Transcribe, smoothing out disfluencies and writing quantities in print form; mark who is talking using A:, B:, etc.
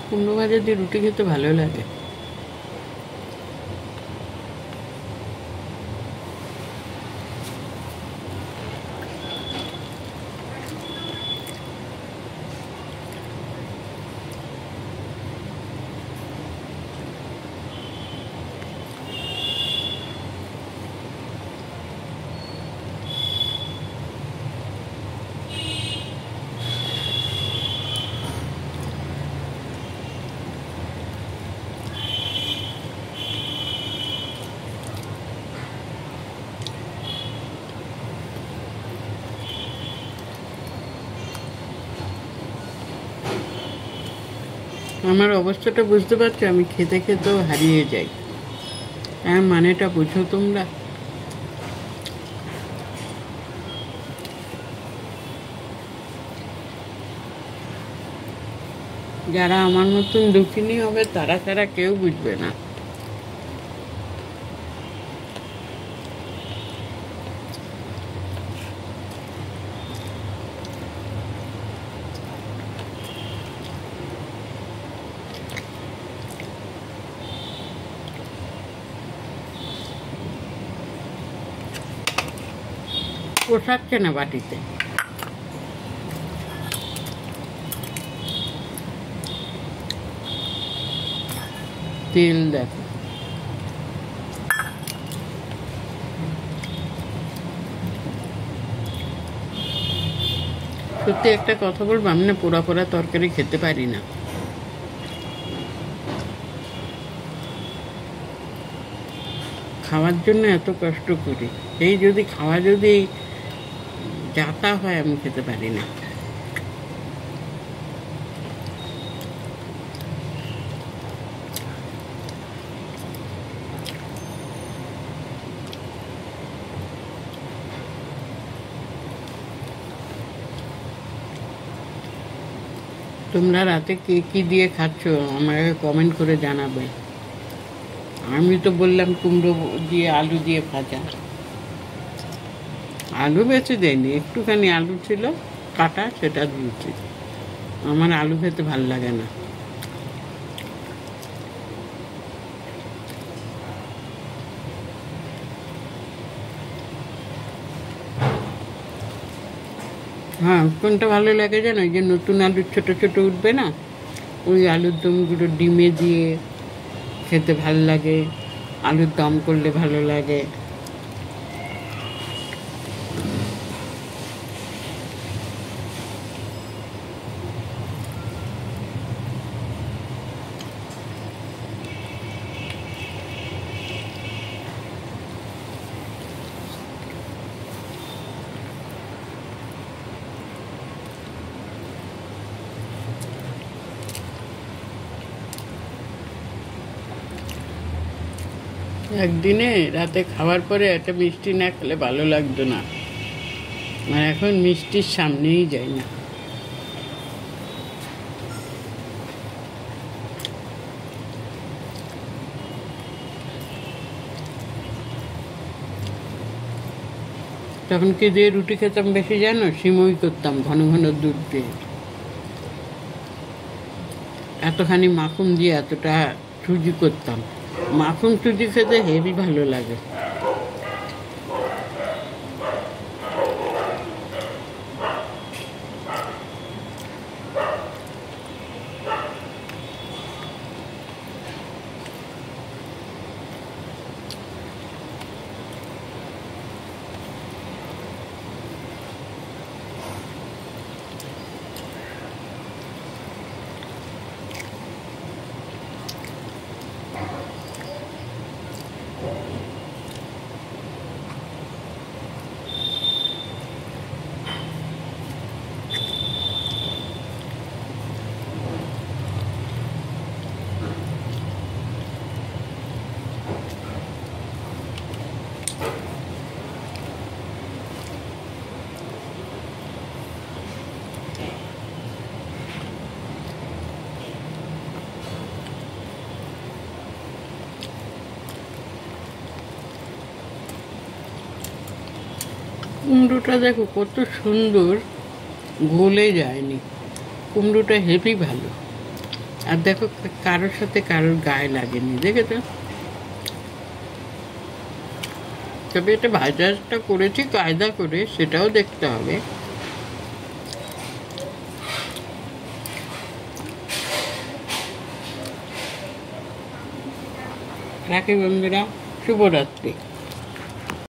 A: কুমড়ো ভাজা দিয়ে রুটি খেতে ভালো লাগে। আমার অবস্থাটা বুঝতে পারছো? আমি খেতে খেতেও হারিয়ে যাই। মানেটা বুঝো তোমরা? যারা আমার মতন দুঃখিনী হবে তারা ছাড়া কেউ বুঝবে না। পোষাচ্ছে না বাটিতে। তেল দেখো, সত্যি একটা কথা বলবো, আমি না পোড়া পোড়া তরকারি খেতে পারি না। খাওয়ার জন্য এত কষ্ট করি, এই যদি খাওয়া যদি যাতা হয় আমি খেতে পারি না। তোমরা রাতে কে কি দিয়ে খাচ্ছ আমাকে কমেন্ট করে জানাবে। আমি তো বললাম কুমড়ো দিয়ে আলু দিয়ে ভাজা। আলু বেছে দেয়নি, একটুখানি আলু ছিল কাটা, সেটা দিয়েছি। আমার আলু খেতে ভাল লাগে না। হ্যাঁ, কোনটা ভালো লাগে জানো? যে নতুন আলু ছোট ছোট উঠবে না, ওই আলুর দমগুলো ডিমে দিয়ে খেতে ভাল লাগে, আলুর দম করলে ভালো লাগে। একদিনে রাতে খাওয়ার পরে একটা মিষ্টি না খেলে ভালো লাগতো না, আর এখন মিষ্টির সামনেই যাই না। তখন কি দিয়ে রুটি খেতাম বেশি জানো? সিমই করতাম ঘন ঘন দুধ দিয়ে, এতখানি মাখন দিয়ে এতটা সুজি করতাম। মাখন সুজি খেতে হেভি ভালো লাগে। কুমড়োটা দেখো কত সুন্দর, গলে যায়নি। কুমড়োটা হেভি ভালো। আর দেখো কারোর সাথে কারোর গায়ে লাগেনি, দেখেছো? তবে এটা ভাজাটা করেছি কায়দা করে, সেটাও দেখতে হবে। রাখি বন্ধুরা, শুভরাত্রি।